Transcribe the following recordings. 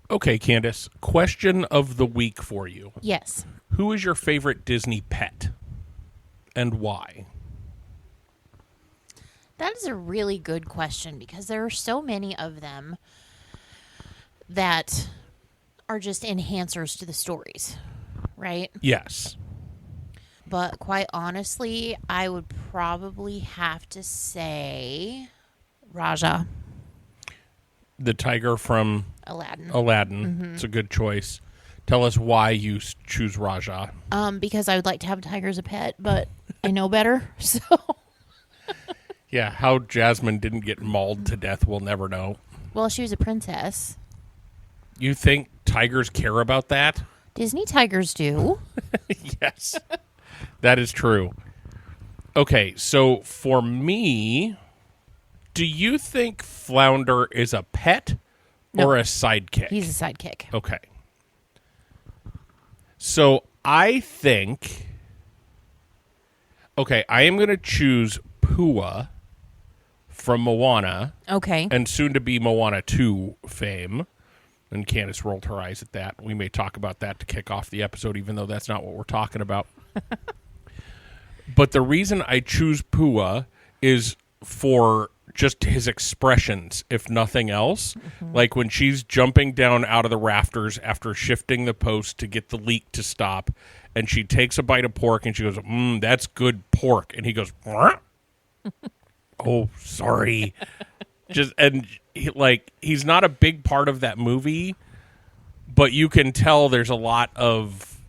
Okay, Candice, question of the week for you. Yes. Who is your favorite Disney pet and why? That is a really good question because there are so many of them that are just enhancers to the stories, right? Yes. But quite honestly, I would probably have to say Raja. The tiger from Aladdin. Aladdin. It's a good choice. Tell us why you choose Raja. Because I would like to have a tiger as a pet, but I know better, so... Yeah, how Jasmine didn't get mauled to death, we'll never know. Well, she was a princess. You think tigers care about that? Disney tigers do. Yes, that is true. Okay, so for me, do you think Flounder is a pet or a sidekick? He's a sidekick. Okay. So I think... Okay, I am going to choose Pua from Moana. Okay. And soon to be Moana 2 fame. And Candice rolled her eyes at that. We may talk about that to kick off the episode, even though that's not what we're talking about. But the reason I choose Pua is for just his expressions, if nothing else. Mm-hmm. Like when she's jumping down out of the rafters after shifting the post to get the leak to stop, and she takes a bite of pork and she goes, that's good pork. And he goes, oh, sorry. He's not a big part of that movie, but you can tell there's a lot of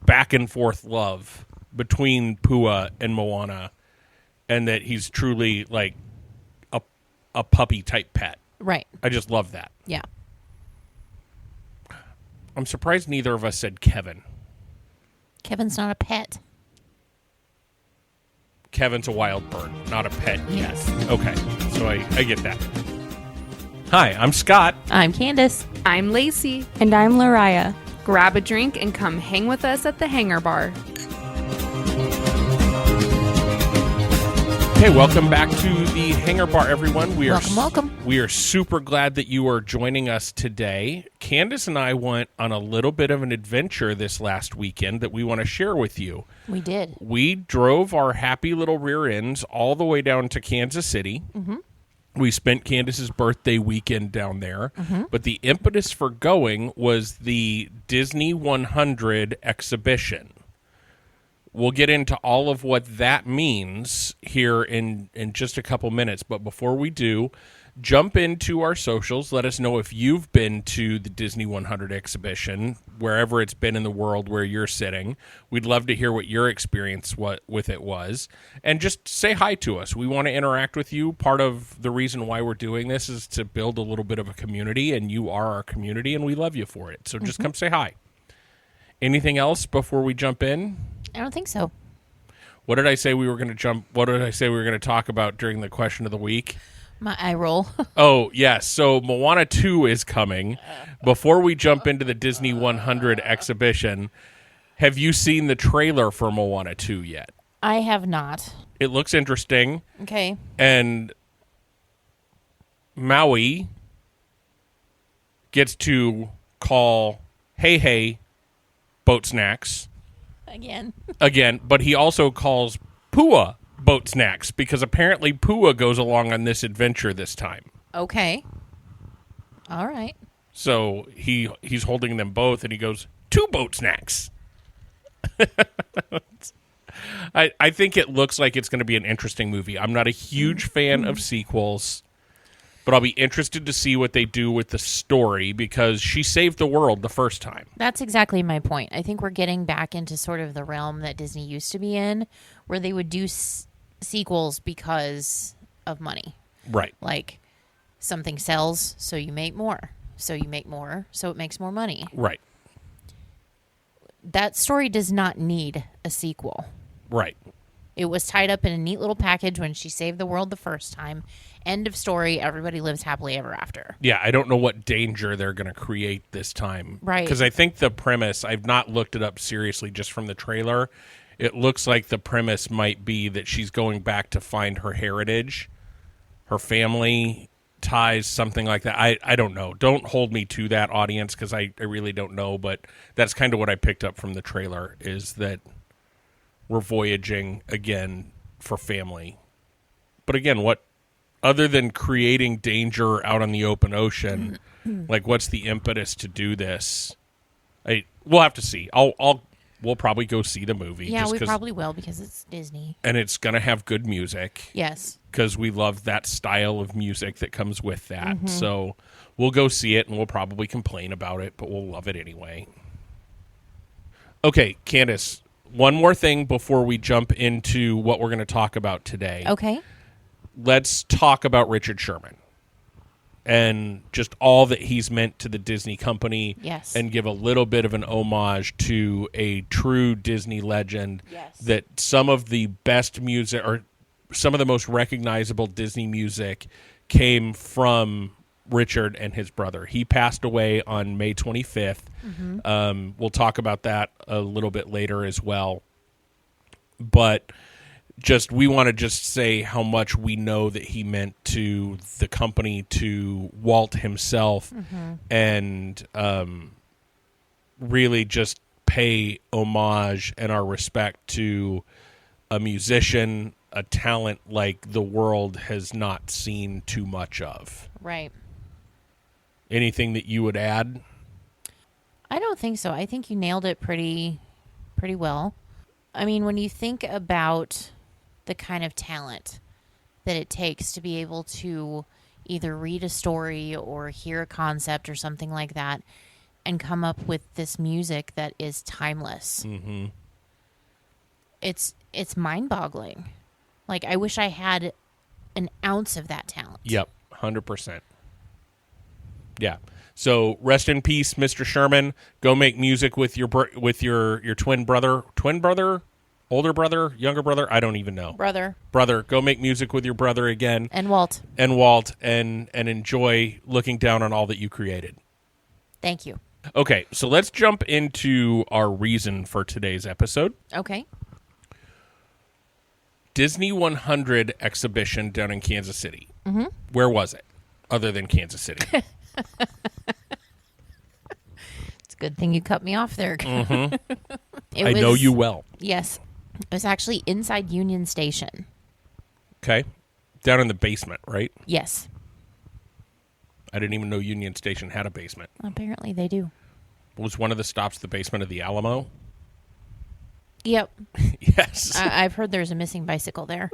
back and forth love between Pua and Moana, and that he's truly like a puppy type pet. Right. I just love that. Yeah. I'm surprised neither of us said Kevin. Kevin's not a pet. Kevin's a wild bird, not a pet. Yes. Okay, so I get that. Hi, I'm Scott. I'm Candice. I'm Lacey. And I'm Lariah. Grab a drink and come hang with us at the Hangar Bar. Hey, welcome back to the Hangar Bar, everyone. Welcome. We are super glad that you are joining us today. Candice and I went on a little bit of an adventure this last weekend that we want to share with you. We did. We drove our happy little rear ends all the way down to Kansas City. Mm-hmm. We spent Candice's birthday weekend down there. Mm-hmm. But the impetus for going was the Disney 100 exhibition. We'll get into all of what that means here in just a couple minutes. But before we do, jump into our socials. Let us know if you've been to the Disney 100 exhibition, wherever it's been in the world where you're sitting. We'd love to hear what your experience with it was. And just say hi to us. We want to interact with you. Part of the reason why we're doing this is to build a little bit of a community, and you are our community, and we love you for it. So just come say hi. Anything else before we jump in? I don't think so. What did I say we were going to talk about during the question of the week? My eye roll. Oh, yes. So Moana 2 is coming. Before we jump into the Disney 100 exhibition, have you seen the trailer for Moana 2 yet? I have not. It looks interesting. Okay. And Maui gets to call Hey boat snacks. Again, but he also calls Pua boat snacks because apparently Pua goes along on this adventure this time. Okay. All right. So he's holding them both and he goes, 2 boat snacks. I think it looks like it's going to be an interesting movie. I'm not a huge fan of sequels, but I'll be interested to see what they do with the story because she saved the world the first time. That's exactly my point. I think we're getting back into sort of the realm that Disney used to be in, where they would do sequels because of money. Right. Like something sells, so you make more. So you make more, so it makes more money. Right. That story does not need a sequel. Right. It was tied up in a neat little package when she saved the world the first time. End of story. Everybody lives happily ever after. Yeah, I don't know what danger they're going to create this time. Right. Because I think the premise, I've not looked it up seriously just from the trailer. It looks like the premise might be that she's going back to find her heritage, her family, advertise something like that. I don't know. Don't hold me to that, audience, because I really don't know. But that's kind of what I picked up from the trailer, is that we're voyaging again for family. But again, what other than creating danger out on the open ocean, like what's the impetus to do this? We'll have to see. We'll probably go see the movie. Yeah, we probably will because it's Disney. And it's going to have good music. Yes. Because we love that style of music that comes with that. So we'll go see it, and we'll probably complain about it, but we'll love it anyway. Okay, Candice, one more thing before we jump into what we're going to talk about today. Okay. Let's talk about Richard Sherman and just all that he's meant to the Disney company. Yes. And give a little bit of an homage to a true Disney legend. Yes. That some of the best music, or some of the most recognizable Disney music, came from Richard and his brother. He passed away on May 25th. We'll talk about that a little bit later as well. But we want to just say how much we know that he meant to the company, to Walt himself, and really just pay homage and our respect to a musician, a talent like the world has not seen too much of. Right. Anything that you would add? I don't think so. I think you nailed it pretty well. I mean, when you think about the kind of talent that it takes to be able to either read a story or hear a concept or something like that and come up with this music that is timeless. It's mind-boggling. Like, I wish I had an ounce of that talent. Yep, 100%. Yeah. So rest in peace, Mr. Sherman. Go make music with your twin brother, older brother, younger brother. I don't even know. Brother. Go make music with your brother again. And Walt. And enjoy looking down on all that you created. Thank you. Okay, so let's jump into our reason for today's episode. Okay. Disney 100 exhibition down in Kansas City. Where was it, other than Kansas City? It's a good thing you cut me off there. I know you well. Yes. It was actually inside Union Station. Okay. Down in the basement, right? Yes. I didn't even know Union Station had a basement. Apparently they do. Was one of the stops the basement of the Alamo? Yep. Yes. I've heard there's a missing bicycle there.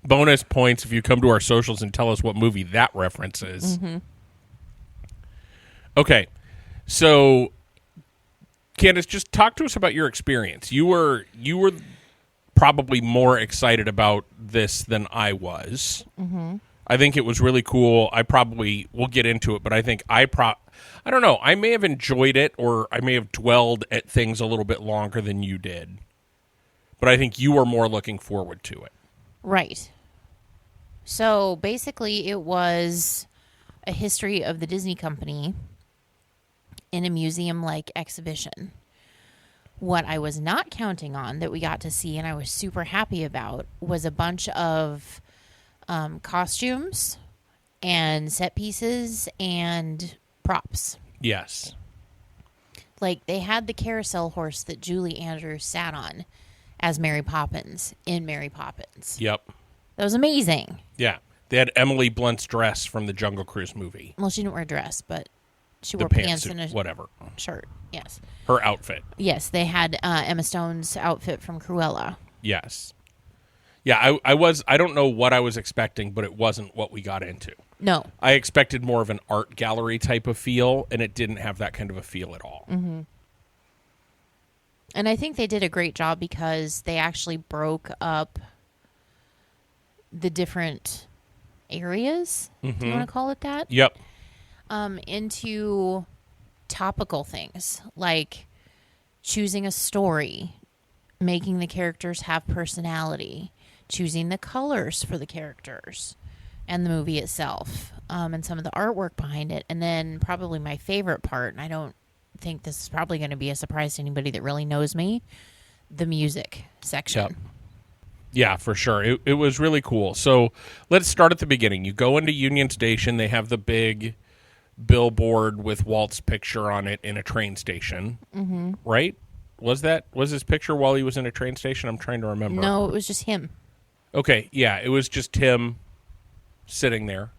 Bonus points if you come to our socials and tell us what movie that reference is. Okay. So, Candice, just talk to us about your experience. You were probably more excited about this than I was. I think it was really cool. We'll get into it, but I think I don't know. I may have enjoyed it, or I may have dwelled at things a little bit longer than you did. But I think you were more looking forward to it. Right. So basically it was a history of the Disney company in a museum-like exhibition. What I was not counting on that we got to see and I was super happy about was a bunch of costumes and set pieces and props. Yes. Like, they had the carousel horse that Julie Andrews sat on as Mary Poppins in Mary Poppins. Yep. That was amazing. Yeah. They had Emily Blunt's dress from the Jungle Cruise movie. Well, she didn't wear a dress, but she The wore pants pantsuit, and a whatever. shirt. Yes. Her outfit. Yes, they had Emma Stone's outfit from Cruella. Yes. Yeah, I don't know what I was expecting, but it wasn't what we got into. No. I expected more of an art gallery type of feel, and it didn't have that kind of a feel at all. And I think they did a great job because they actually broke up the different areas, do you want to call it that? Yep. Into topical things, like choosing a story, making the characters have personality, choosing the colors for the characters and the movie itself, and some of the artwork behind it. And then probably my favorite part, and I don't think this is probably going to be a surprise to anybody that really knows me, the music section. Yep. Yeah, for sure. It was really cool. So let's start at the beginning. You go into Union Station. They have the big billboard with Walt's picture on it in a train station, right? Was his picture while he was in a train station? I'm trying to remember. No, it was just him. Okay, yeah, it was just him sitting there.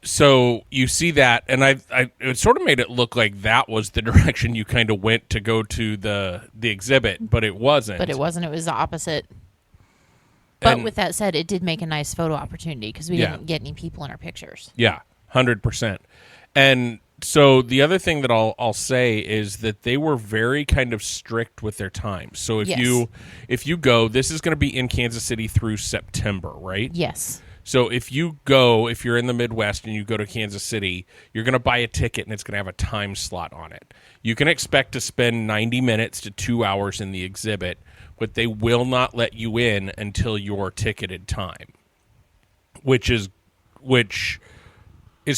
So you see that, and it sort of made it look like that was the direction you kind of went to go to the exhibit, but it wasn't. But it wasn't. It was the opposite. But And- with that said, it did make a nice photo opportunity because we Yeah. didn't get any people in our pictures. Yeah, 100%. And so the other thing that I'll say is that they were very kind of strict with their time. So Yes. if you go, this is going to be in Kansas City through September, right? Yes. So if you're in the Midwest and you go to Kansas City, you're going to buy a ticket and it's going to have a time slot on it. You can expect to spend 90 minutes to 2 hours in the exhibit, but they will not let you in until your ticketed time, which is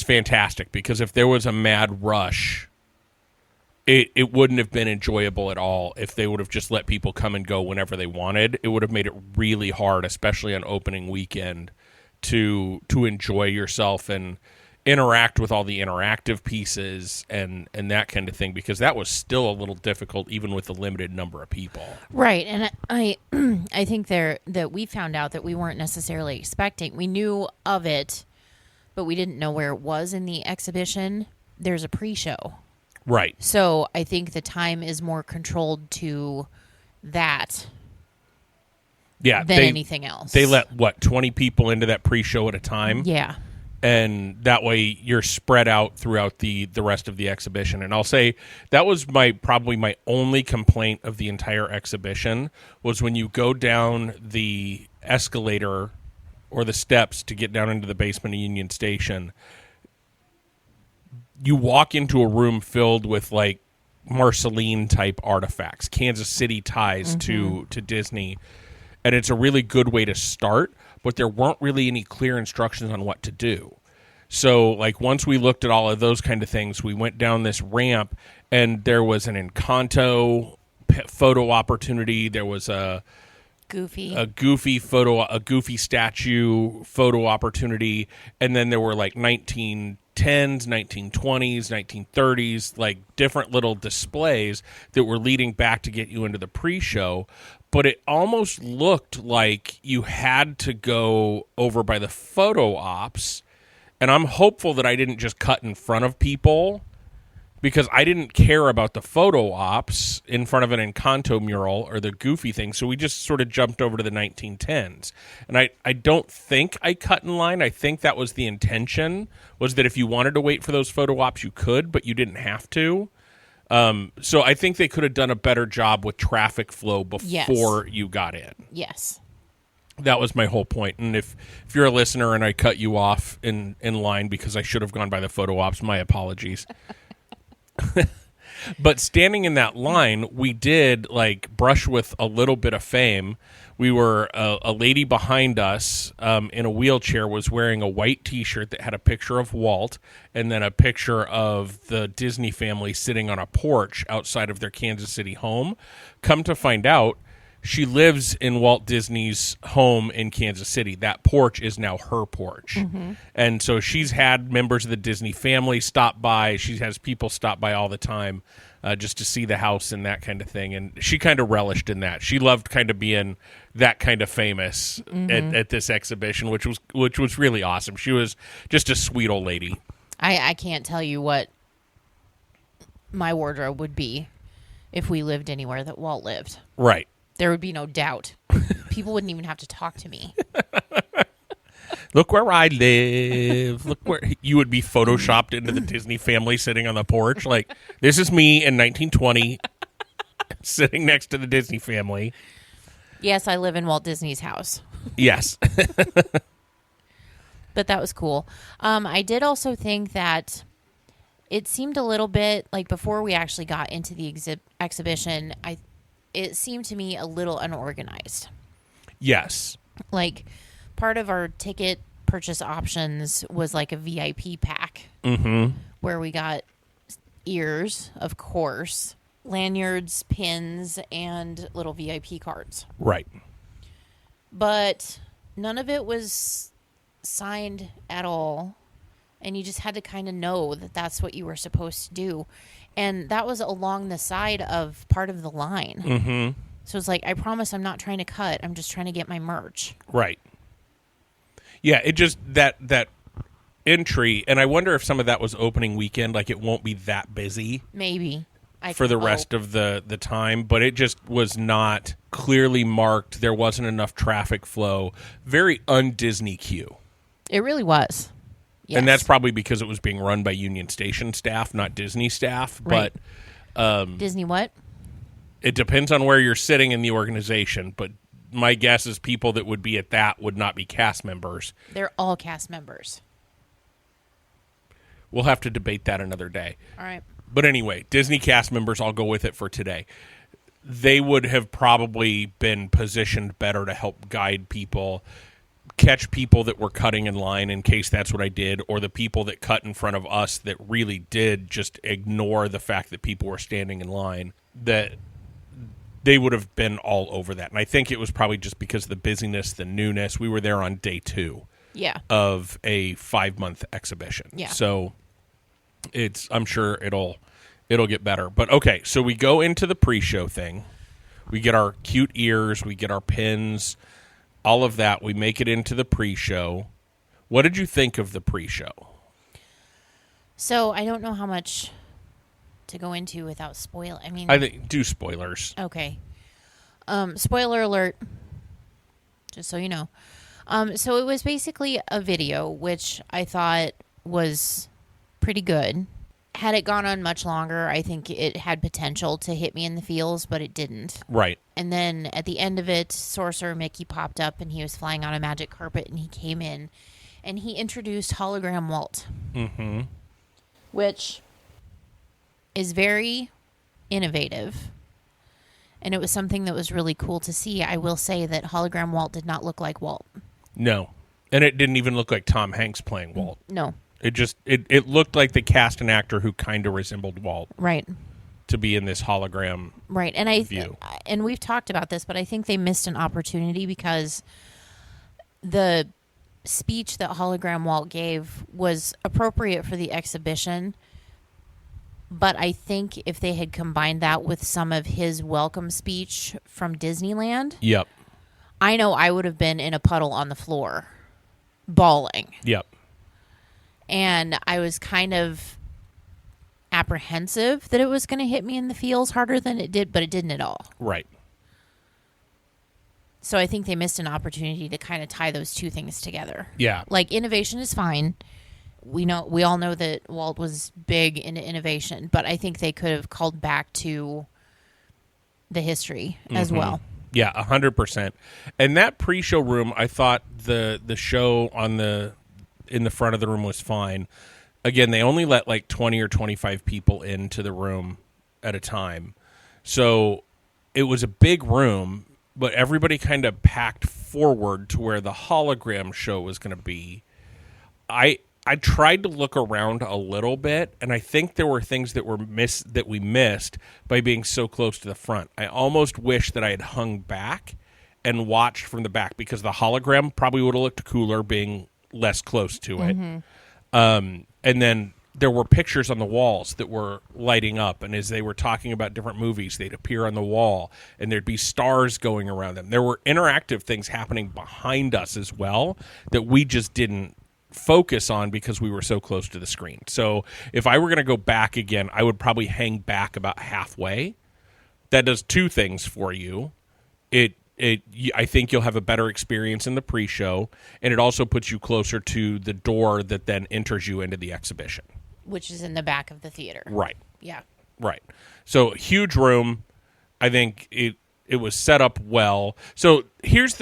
fantastic, because if there was a mad rush, it wouldn't have been enjoyable at all if they would have just let people come and go whenever they wanted. It would have made it really hard, especially on opening weekend, to enjoy yourself and interact with all the interactive pieces and that kind of thing, because that was still a little difficult even with the limited number of people. Right. And I I think that we found out that we weren't necessarily expecting. We knew of it, but we didn't know where it was in the exhibition. There's a pre-show. Right. So I think the time is more controlled to that Yeah. than anything else. They let, 20 people into that pre-show at a time? Yeah. And that way you're spread out throughout the rest of the exhibition. And I'll say that was probably my only complaint of the entire exhibition, was when you go down the escalator or the steps to get down into the basement of Union Station, you walk into a room filled with like Marceline type artifacts, Kansas City ties to Disney. And it's a really good way to start, but there weren't really any clear instructions on what to do. So, like, once we looked at all of those kind of things, we went down this ramp, and there was an Encanto photo opportunity. There was a goofy statue photo opportunity, and then there were like 1910s, 1920s, 1930s, like different little displays that were leading back to get you into the pre-show. But it almost looked like you had to go over by the photo ops, and I'm hopeful that I didn't just cut in front of people, because I didn't care about the photo ops in front of an Encanto mural or the Goofy thing, so we just sort of jumped over to the 1910s. And I don't think I cut in line. I think that was the intention, was that if you wanted to wait for those photo ops, you could, but you didn't have to. So I think they could have done a better job with traffic flow before you got in. Yes. That was my whole point. And if you're a listener and I cut you off in line because I should have gone by the photo ops, my apologies. But standing in that line, we did like brush with a little bit of fame. We were a lady behind us in a wheelchair was wearing a white T-shirt that had a picture of Walt and then a picture of the Disney family sitting on a porch outside of their Kansas City home. Come to find out, she lives in Walt Disney's home in Kansas City. That porch is now her porch. Mm-hmm. And so she's had members of the Disney family stop by. She has people stop by all the time just to see the house and that kind of thing. And she kind of relished in that. She loved kind of being that kind of famous at this exhibition, which was really awesome. She was just a sweet old lady. I can't tell you what my wardrobe would be if we lived anywhere that Walt lived. Right. There would be no doubt. People wouldn't even have to talk to me. Look where I live. Look where you would be photoshopped into the Disney family sitting on the porch. Like, this is me in 1920 sitting next to the Disney family. Yes, I live in Walt Disney's house. Yes. But that was cool. I did also think that it seemed a little bit like before we actually got into the exhibition, it seemed to me a little unorganized. Yes. Like, part of our ticket purchase options was like a VIP pack where we got ears, of course, lanyards, pins, and little VIP cards. Right. but none of it was signed at all. And you just had to kind of know that that's what you were supposed to do. And that was along the side of part of the line. Mm-hmm. So it's like, I promise I'm not trying to cut. I'm just trying to get my merch. Right. Yeah, it just, that entry, and I wonder if some of that was opening weekend, like it won't be that busy. Maybe. For the rest of the time, but it just was not clearly marked. There wasn't enough traffic flow. Very un-Disney queue. It really was. Yes. And that's probably because it was being run by Union Station staff, not Disney staff. Right. But Disney what? It depends on where you're sitting in the organization. But my guess is people that would be at that would not be cast members. They're all cast members. We'll have to debate that another day. All right. But anyway, Disney cast members, I'll go with it for today. They would have probably been positioned better to help guide people, catch people that were cutting in line in case that's what I did, or the people that cut in front of us that really did just ignore the fact that people were standing in line, that they would have been all over that. And I think it was probably just because of the busyness, the newness. We were there on day 2 of a 5-month exhibition. Yeah. So I'm sure it'll get better. But okay, so we go into the pre-show thing. We get our cute ears, we get our pins, all of that. We make it into the pre-show. What did you think of the pre-show? So I don't know how much to go into without spoil. I think do spoilers. Okay. Spoiler alert. Just so you know. So it was basically a video, which I thought was pretty good. Had it gone on much longer, I think it had potential to hit me in the feels, but it didn't. Right. And then at the end of it, Sorcerer Mickey popped up and he was flying on a magic carpet and he came in and he introduced Hologram Walt. Mm-hmm. Which is very innovative. And it was something that was really cool to see. I will say that Hologram Walt did not look like Walt. No. And it didn't even look like Tom Hanks playing Walt. No. It just it looked like they cast an actor who kind of resembled Walt. Right. To be in this hologram right. And and we've talked about this, but I think they missed an opportunity because the speech that Hologram Walt gave was appropriate for the exhibition. But I think if they had combined that with some of his welcome speech from Disneyland, Yep. I know I would have been in a puddle on the floor, bawling. Yep. And I was kind of apprehensive that it was going to hit me in the feels harder than it did, but it didn't at all. Right. So I think they missed an opportunity to kind of tie those two things together. Yeah. Like, innovation is fine. We all know that Walt was big into innovation, but I think they could have called back to the history as well. Yeah, 100%. And that pre-show room, I thought the show in the front of the room was fine. Again, they only let like 20 or 25 people into the room at a time. So it was a big room, but everybody kind of packed forward to where the hologram show was going to be. I tried to look around a little bit, and I think there were things that we missed by being so close to the front. I almost wish that I had hung back and watched from the back, because the hologram probably would have looked cooler being less close to it. And then there were pictures on the walls that were lighting up, and as they were talking about different movies, they'd appear on the wall, and there'd be stars going around them. There were interactive things happening behind us as well that we just didn't focus on because we were so close to the screen. So if I were going to go back again, I would probably hang back about halfway. That does two things for you. I think you'll have a better experience in the pre-show, and it also puts you closer to the door that then enters you into the exhibition, Which is in the back of the theater. Right. Yeah. Right. So huge room. I think it was set up well. So here's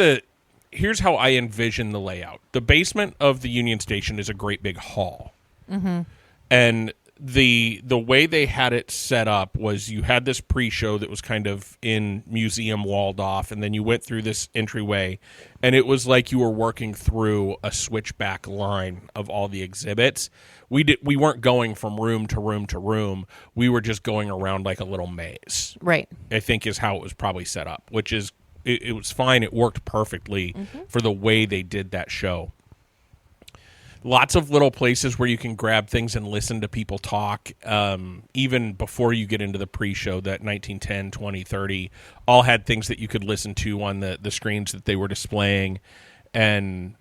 how I envision the layout. The basement of the Union Station is a great big hall. Mm-hmm. And the way they had it set up was you had this pre-show that was kind of in museum walled off, and then you went through this entryway, and it was like you were working through a switchback line of all the exhibits. We weren't going from room to room to room. We were just going around like a little maze. Right. I think is how it was probably set up, which is it was fine. It worked perfectly for the way they did that show. Lots of little places where you can grab things and listen to people talk, even before you get into the pre-show, that 1910, 20, 30, all had things that you could listen to on the screens that they were displaying. And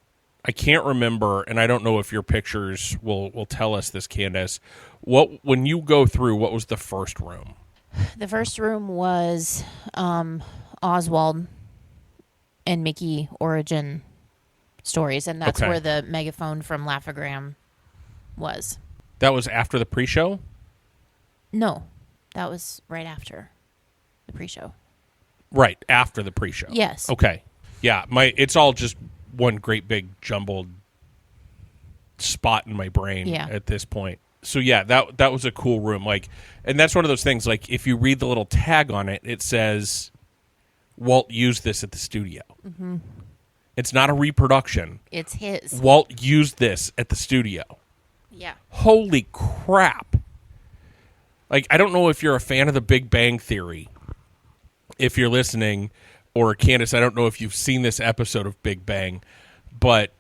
I can't remember, and I don't know if your pictures will tell us this, Candice, when you go through, what was the first room? The first room was Oswald and Mickey origin stories, and that's Okay. where the megaphone from Laugh-O-Gram was. That was after the pre-show? No, that was right after the pre-show. Right, after the pre-show. Yes. Okay. Yeah, it's all just one great big jumbled spot in my brain at this point. So yeah, that was a cool room. Like, and that's one of those things, like, if you read the little tag on it, it says Walt used this at the studio. Mm-hmm. It's not a reproduction. It's his. Walt used this at the studio. Yeah. Holy crap. Like, I don't know if you're a fan of the Big Bang Theory, if you're listening, or Candice, I don't know if you've seen this episode of Big Bang, but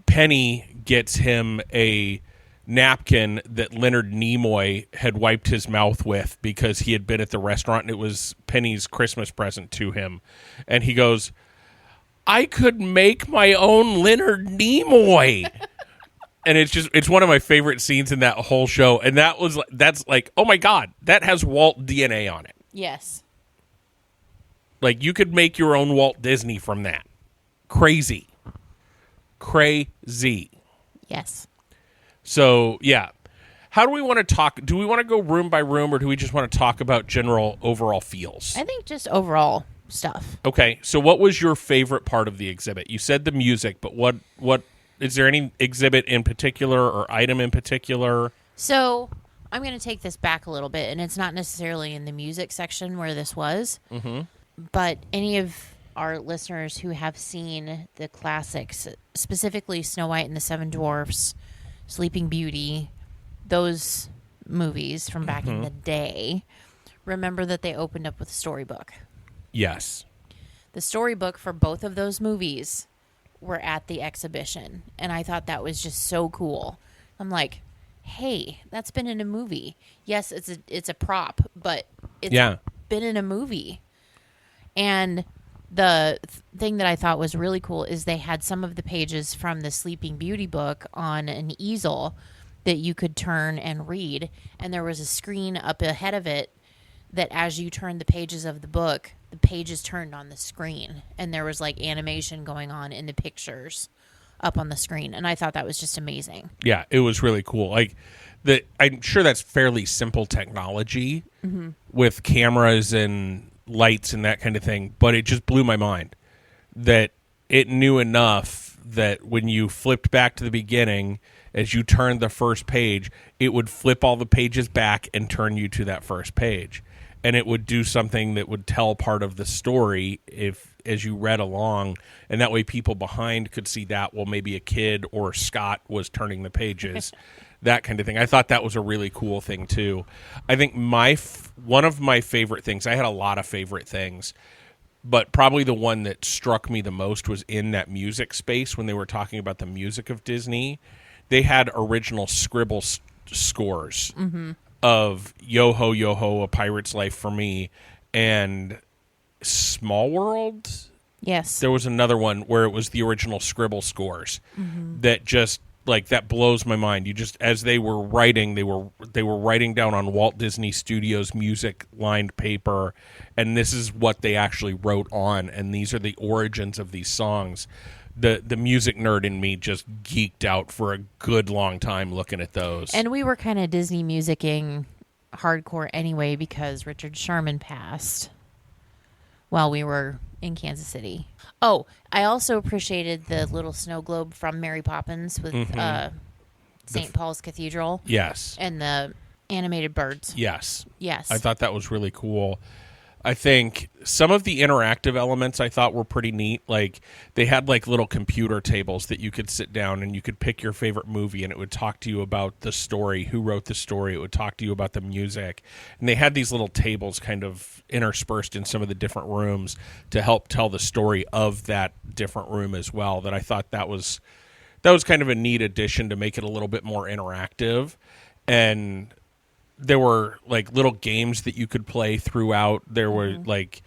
Penny gets him a napkin that Leonard Nimoy had wiped his mouth with because he had been at the restaurant, and it was Penny's Christmas present to him. And he goes, I could make my own Leonard Nimoy. And it's one of my favorite scenes in that whole show. And that's like, oh my God, that has Walt DNA on it. Yes. Like, you could make your own Walt Disney from that. Crazy. Yes. So, yeah. How do we want to talk? Do we want to go room by room, or do we just want to talk about general overall feels? I think just overall stuff. Okay, so what was your favorite part of the exhibit? You said the music, but what is there any exhibit in particular or item in particular? So I'm going to take this back a little bit, and it's not necessarily in the music section where this was, but any of our listeners who have seen the classics, specifically Snow White and the Seven Dwarfs, Sleeping Beauty, those movies from back in the day, remember that they opened up with a storybook. Yes. The storybook for both of those movies were at the exhibition, and I thought that was just so cool. I'm like, hey, that's been in a movie. Yes, it's a prop, but it's been in a movie. And the thing that I thought was really cool is they had some of the pages from the Sleeping Beauty book on an easel that you could turn and read, and there was a screen up ahead of it that as you turned the pages of the book, the pages turned on the screen, and there was like animation going on in the pictures up on the screen, and I thought that was just amazing. Yeah, it was really cool. Like, I'm sure that's fairly simple technology with cameras and lights and that kind of thing, but it just blew my mind that it knew enough that when you flipped back to the beginning, as you turned the first page, it would flip all the pages back and turn you to that first page. And it would do something that would tell part of the story as you read along, and that way people behind could see that, well, maybe a kid or Scott was turning the pages, that kind of thing. I thought that was a really cool thing, too. I think one of my favorite things, I had a lot of favorite things, but probably the one that struck me the most was in that music space when they were talking about the music of Disney. They had original Scribble scores of Yo Ho, Yo Ho, A Pirate's Life for Me, and Small World. Yes. There was another one where it was the original Scribble scores that just, like, that blows my mind. You just, as they were writing, they were writing down on Walt Disney Studios music lined paper, and this is what they actually wrote on, and these are the origins of these songs. The music nerd in me just geeked out for a good long time looking at those. And we were kind of Disney musicking hardcore anyway because Richard Sherman passed while we were in Kansas City. Oh, I also appreciated the little snow globe from Mary Poppins with St. Paul's Cathedral. Yes. And the animated birds. Yes. Yes. I thought that was really cool. I think some of the interactive elements I thought were pretty neat. Like they had like little computer tables that you could sit down and you could pick your favorite movie and it would talk to you about the story, who wrote the story. It would talk to you about the music. And they had these little tables kind of interspersed in some of the different rooms to help tell the story of that different room as well. That I thought that was kind of a neat addition to make it a little bit more interactive. And there were like little games that you could play throughout. There were like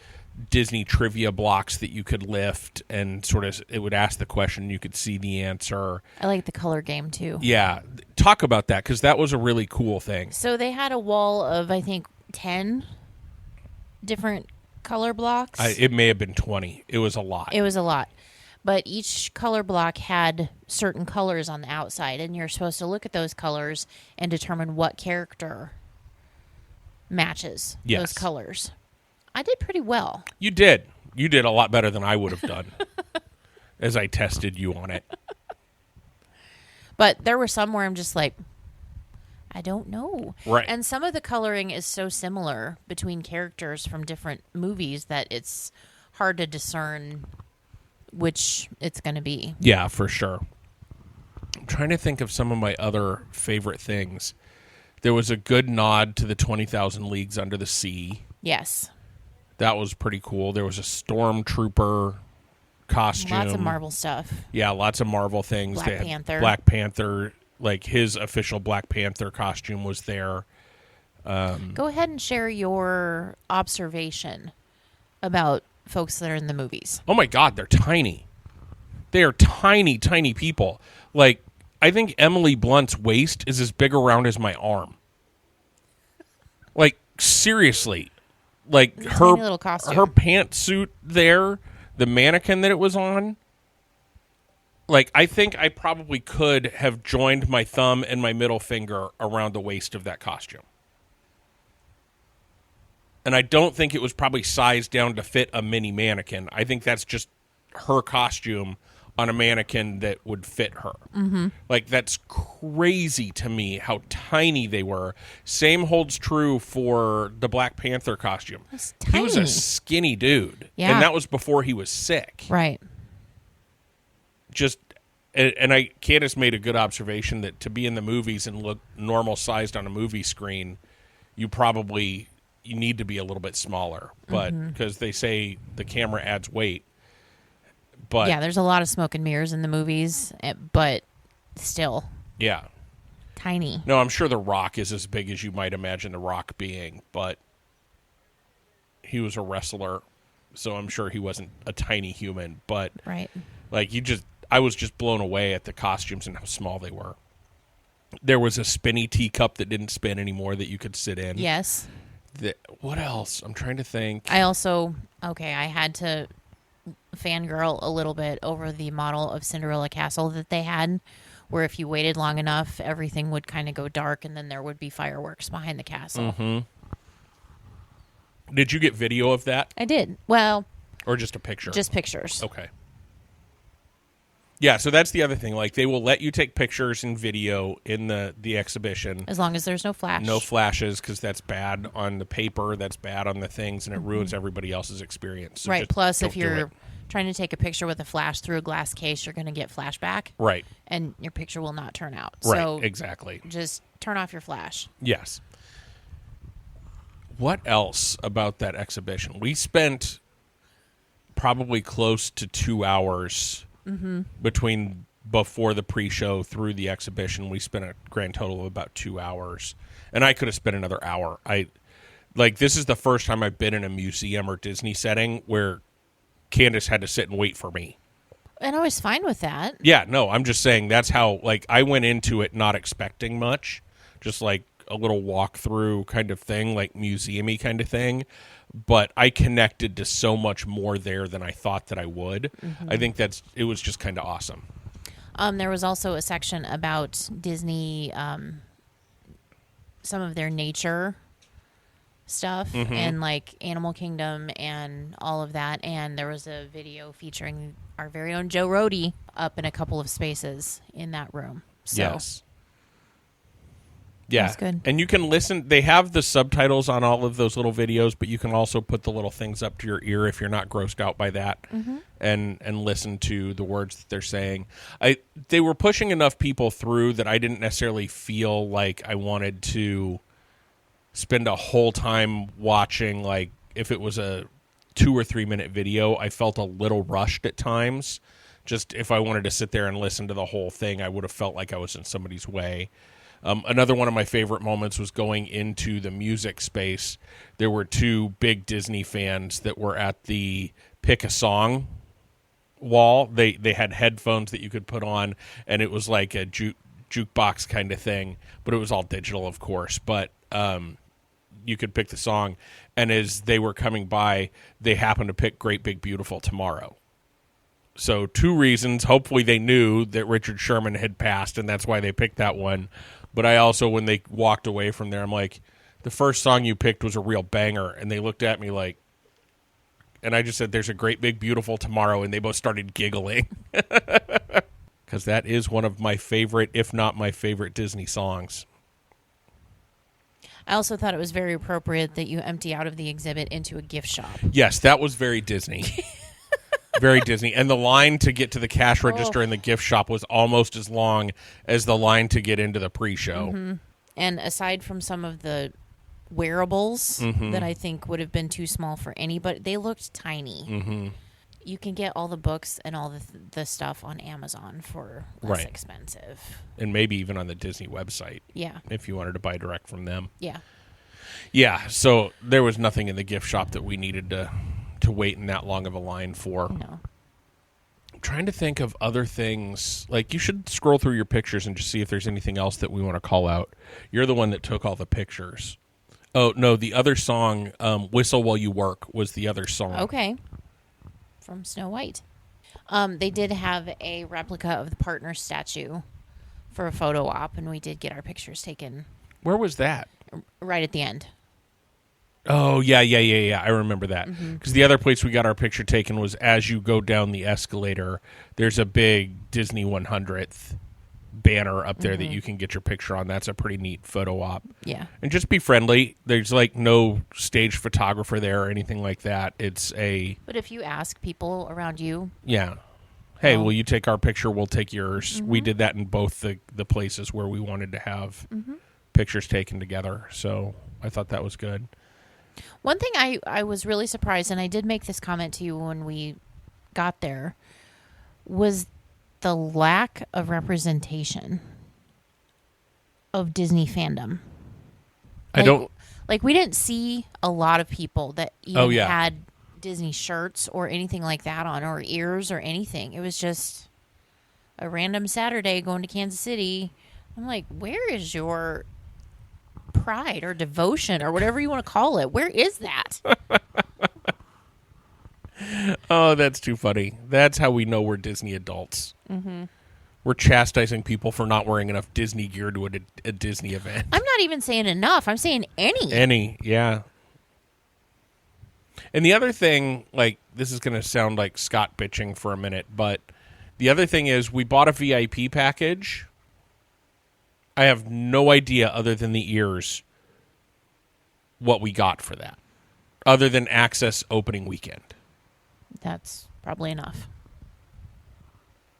Disney trivia blocks that you could lift and sort of it would ask the question, you could see the answer. I like the color game too. Yeah. Talk about that because that was a really cool thing. So they had a wall of, I think, 10 different color blocks. It may have been 20. It was a lot. It was a lot. But each color block had certain colors on the outside, and you're supposed to look at those colors and determine what character matches those colors. I did pretty well. You did. You did a lot better than I would have done as I tested you on it. But there were some where I'm just like, I don't know. Right. And some of the coloring is so similar between characters from different movies that it's hard to discern which it's going to be. Yeah, for sure. I'm trying to think of some of my other favorite things. There was a good nod to the 20,000 Leagues Under the Sea. Yes. That was pretty cool. There was a stormtrooper costume. Lots of Marvel stuff. Yeah, lots of Marvel things. Black They had Panther. Black Panther, like his official Black Panther costume was there. Go ahead and share your observation about folks that are in the movies. Oh my God, they're tiny. They are tiny, tiny people. Like, I think Emily Blunt's waist is as big around as my arm. Like, seriously. Like, Tiny little costume. her pantsuit there, the mannequin that it was on, like, I think I probably could have joined my thumb and my middle finger around the waist of that costume. And I don't think it was probably sized down to fit a mini mannequin. I think that's just her costume on a mannequin that would fit her. Mm-hmm. Like, that's crazy to me how tiny they were. Same holds true for the Black Panther costume. That's He was a tiny. skinny dude. Yeah. And that was before he was sick. Right. Candice made a good observation that to be in the movies and look normal sized on a movie screen, you need to be a little bit smaller, but because they say the camera adds weight. But Yeah, there's a lot of smoke and mirrors in the movies, but still yeah, tiny. no, I'm sure The Rock is as big as you might imagine The Rock being, but he was a wrestler, so I'm sure he wasn't a tiny human. But Right. like I was just blown away at the costumes and how small they were. There was a spinny teacup that didn't spin anymore that you could sit in. Yes. What else? I'm trying to think. I had to fangirl a little bit over the model of Cinderella Castle that they had, where if you waited long enough, everything would kind of go dark and then there would be fireworks behind the castle. Mm-hmm. Did you get video of that? I did. Well, Or just a picture? just pictures. Okay. Yeah, so that's the other thing. Like, they will let you take pictures and video in the exhibition. As long as there's no flash. No flashes, because that's bad on the paper, that's bad on the things, and it ruins everybody else's experience. So Right. just Plus, don't if do you're it. trying to take a picture with a flash through a glass case, you're going to get flashback. Right. And your picture will not turn out. Right, So exactly. just turn off your flash. Yes. What else about that exhibition? We spent probably close to 2 hours between before the pre-show through the exhibition. We spent a grand total of about 2 hours, and I could have spent another hour. This is the first time I've been in a museum or Disney setting where Candice had to sit and wait for me. And I was fine with that. Yeah, no, I'm just saying that's how, like, I went into it not expecting much, just like a little walkthrough kind of thing, like museum-y kind of thing. But I connected to so much more there than I thought that I would. I think it was just kind of awesome. There was also a section about Disney, some of their nature stuff and like Animal Kingdom and all of that. And there was a video featuring our very own Joe Rohde up in a couple of spaces in that room. So Yes. Yeah. That's good. And you can listen. They have the subtitles on all of those little videos, but you can also put the little things up to your ear if you're not grossed out by that, and listen to the words that they're saying. They were pushing enough people through that I didn't necessarily feel like I wanted to spend a whole time watching, like, if it was a 2 or 3 minute video. I felt a little rushed at times. Just if I wanted to sit there and listen to the whole thing, I would have felt like I was in somebody's way. Another one of my favorite moments was going into the music space. There were 2 big Disney fans that were at the pick a song wall. They had headphones that you could put on, and it was like a jukebox kind of thing, but it was all digital, of course. But you could pick the song, and as they were coming by, they happened to pick Great Big Beautiful Tomorrow. So 2 reasons. Hopefully they knew that Richard Sherman had passed, and that's why they picked that one. But I also, when they walked away from there, I'm like, the first song you picked was a real banger. And they looked at me like, and I just said, there's a Great Big Beautiful Tomorrow. And they both started giggling. Because that is one of my favorite, if not my favorite, Disney songs. I also thought it was very appropriate that you empty out of the exhibit into a gift shop. Yes, that was very Disney. Very Disney. And the line to get to the cash register in the gift shop was almost as long as the line to get into the pre-show. And aside from some of the wearables that I think would have been too small for anybody, they looked tiny. You can get all the books and all the stuff on Amazon for less expensive. And maybe even on the Disney website. Yeah. If you wanted to buy direct from them. Yeah. Yeah, so there was nothing in the gift shop that we needed to wait in that long of a line for. No. I'm trying to think of other things. Like, you should scroll through your pictures and just see if there's anything else that we want to call out. You're the one that took all the pictures. Oh, no, the other song, Whistle While You Work, was the other song. Okay. From Snow White. They did have a replica of the partner statue for a photo op, and we did get our pictures taken Where was that? right at the end. Oh, yeah. I remember that. Because the other place we got our picture taken was as you go down the escalator, there's a big Disney 100th banner up there that you can get your picture on. That's a pretty neat photo op. Yeah. And just be friendly. There's, like, no stage photographer there or anything like that. It's a... But if you ask people around you... Yeah. Hey, Well- will you take our picture? We'll take yours. We did that in both the places where we wanted to have pictures taken together. So I thought that was good. One thing I was really surprised, and I did make this comment to you when we got there, was the lack of representation of Disney fandom. I don't... Like, we didn't see a lot of people that even Oh, yeah. had Disney shirts or anything like that on, or ears or anything. It was just a random Saturday going to Kansas City. I'm like, where is your pride or devotion or whatever you want to call it? Where is that? Oh, that's too funny. That's how we know we're Disney adults. We're chastising people for not wearing enough Disney gear to a Disney event. I'm not even saying enough. I'm saying any. Any, yeah. And the other thing, like, this is going to sound like Scott bitching for a minute, but the other thing is we bought a VIP package. I have no idea, other than the ears, what we got for that, other than access opening weekend. That's probably enough.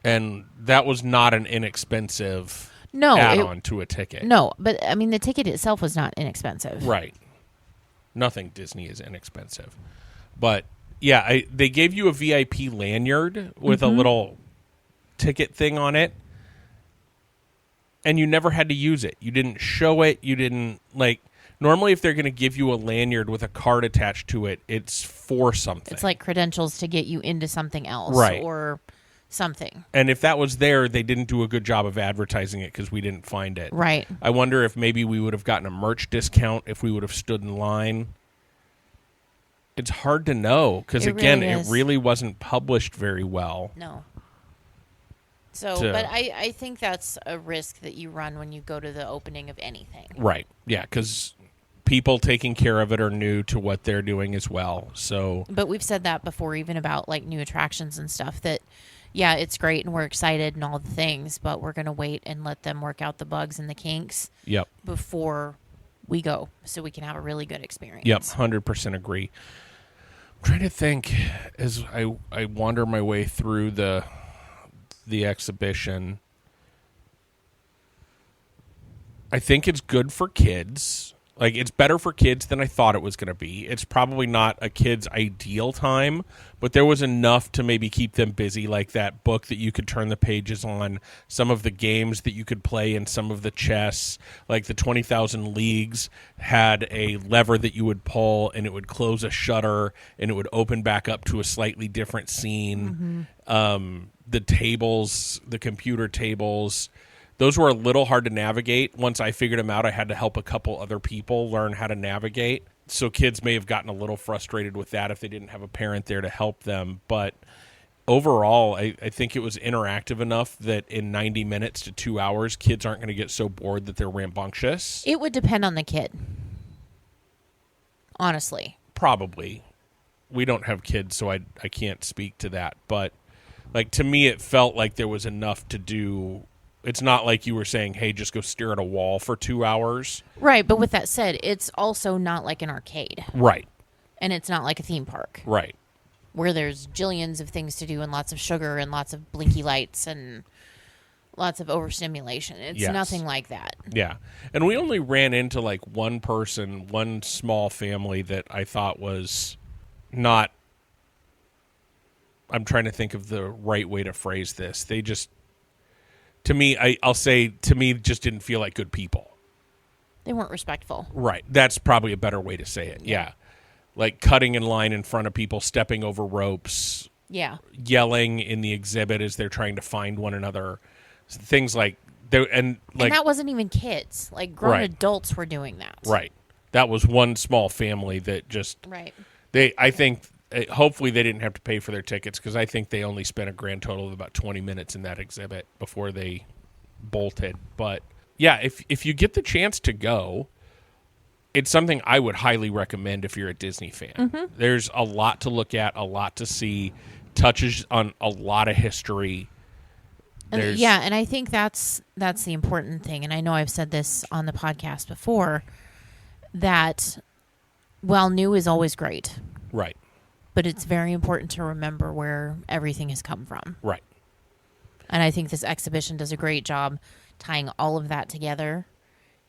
And that was not an inexpensive No, add-on to a ticket. No, but I mean, the ticket itself was not inexpensive. Right. Nothing Disney is inexpensive. But, yeah, they gave you a VIP lanyard with a little ticket thing on it. And you never had to use it. You didn't show it. You didn't, like, normally if they're going to give you a lanyard with a card attached to it, it's for something. It's like credentials to get you into something else. Right. Or something. And if that was there, they didn't do a good job of advertising it because we didn't find it. Right. I wonder if maybe we would have gotten a merch discount if we would have stood in line. It's hard to know because, again, it really wasn't published very well. No. So, but I think that's a risk that you run when you go to the opening of anything. Right. Yeah, because people taking care of it are new to what they're doing as well. So, but we've said that before, even about like new attractions and stuff, that yeah, it's great and we're excited and all the things, but we're going to wait and let them work out the bugs and the kinks Yep. before we go so we can have a really good experience. Yep, 100% agree. I'm trying to think as I wander my way through the exhibition. I think it's good for kids. Like, it's better for kids than I thought it was going to be. It's probably not a kid's ideal time, but there was enough to maybe keep them busy, like that book that you could turn the pages on, some of the games that you could play, and some of the chess. Like the 20,000 Leagues had a lever that you would pull, and it would close a shutter, and it would open back up to a slightly different scene. The tables, the computer tables, those were a little hard to navigate. Once I figured them out, I had to help a couple other people learn how to navigate. So kids may have gotten a little frustrated with that if they didn't have a parent there to help them. But overall, I think it was interactive enough that in 90 minutes to 2 hours, kids aren't going to get so bored that they're rambunctious. It would depend on the kid. Honestly. Probably. We don't have kids, so I can't speak to that. But like, to me, it felt like there was enough to do. It's not like you were saying, hey, just go stare at a wall for 2 hours. Right, but with that said, it's also not like an arcade. Right. And it's not like a theme park. Right. Where there's jillions of things to do and lots of sugar and lots of blinky lights and lots of overstimulation. It's nothing like that. Yeah. And we only ran into like one person, one small family that I thought was not, I'm trying to think of the right way to phrase this. They just, to me, I'll say, to me, just didn't feel like good people. They weren't respectful. Right. That's probably a better way to say it. Yeah. Like cutting in line in front of people, stepping over ropes. Yeah. Yelling in the exhibit as they're trying to find one another. Things like, and that wasn't even kids. Like grown Right. adults were doing that. Right. That was one small family that just, Right. I think, hopefully they didn't have to pay for their tickets, because I think they only spent a grand total of about 20 minutes in that exhibit before they bolted. But yeah, if you get the chance to go, it's something I would highly recommend if you're a Disney fan. Mm-hmm. There's a lot to look at, a lot to see, touches on a lot of history. And I think that's the important thing. And I know I've said this on the podcast before, that while new is always great. Right. But it's very important to remember where everything has come from. Right. And I think this exhibition does a great job tying all of that together.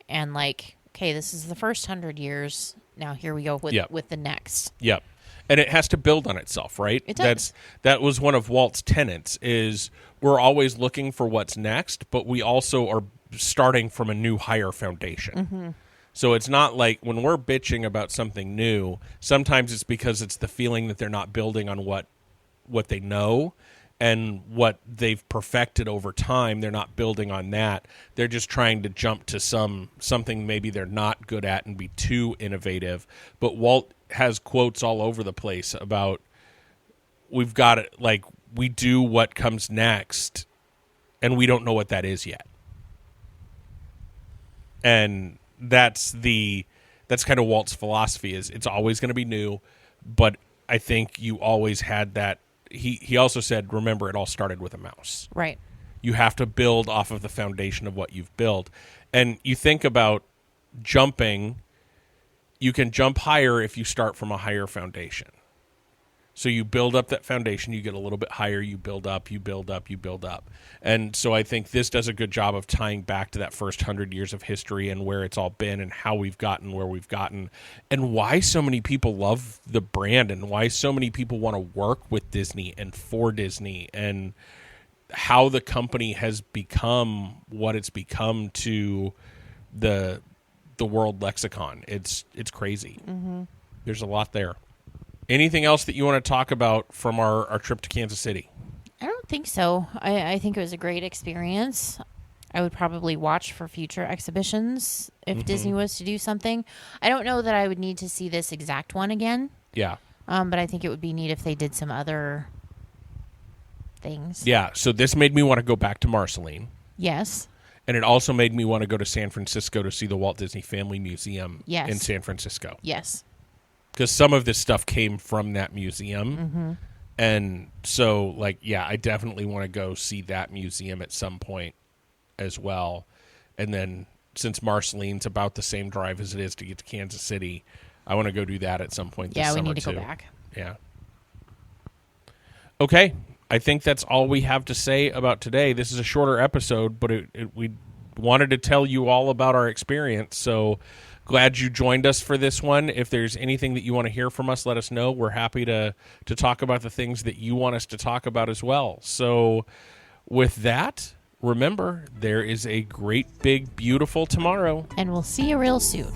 And like, okay, this is the first 100 years. Now here we go with the next. Yep. And it has to build on itself, right? It does. That was one of Walt's tenets, is we're always looking for what's next, but we also are starting from a new, higher foundation. Mm-hmm. So it's not like when we're bitching about something new, sometimes it's because it's the feeling that they're not building on what they know and what they've perfected over time. They're not building on that. They're just trying to jump to something maybe they're not good at and be too innovative. But Walt has quotes all over the place about, we've got it, like, we do what comes next and we don't know what that is yet. And that's kind of Walt's philosophy, is it's always going to be new, but I think you always had that. He also said, remember, it all started with a mouse. Right. You have to build off of the foundation of what you've built. And you think about jumping, you can jump higher if you start from a higher foundation. So you build up that foundation, you get a little bit higher, you build up, you build up, you build up. And so I think this does a good job of tying back to that first 100 years of history and where it's all been and how we've gotten where we've gotten, and why so many people love the brand and why so many people want to work with Disney and for Disney, and how the company has become what it's become to the world lexicon. It's crazy. Mm-hmm. There's a lot there. Anything else that you want to talk about from our trip to Kansas City? I don't think so. I think it was a great experience. I would probably watch for future exhibitions if Disney was to do something. I don't know that I would need to see this exact one again. Yeah. But I think it would be neat if they did some other things. Yeah, so this made me want to go back to Marceline. Yes. And it also made me want to go to San Francisco to see the Walt Disney Family Museum Yes. in San Francisco. Yes. Because some of this stuff came from that museum. And so, like, yeah, I definitely want to go see that museum at some point as well. And then, since Marceline's about the same drive as it is to get to Kansas City, I want to go do that at some point this Yeah, we summer, need to too. go back. Yeah. Okay, I think that's all we have to say about today. This is a shorter episode, but we wanted to tell you all about our experience, so glad you joined us for this one. If there's anything that you want to hear from us, let us know. We're happy to talk about the things that you want us to talk about as well. So with that, remember, there is a great, big, beautiful tomorrow. And we'll see you real soon.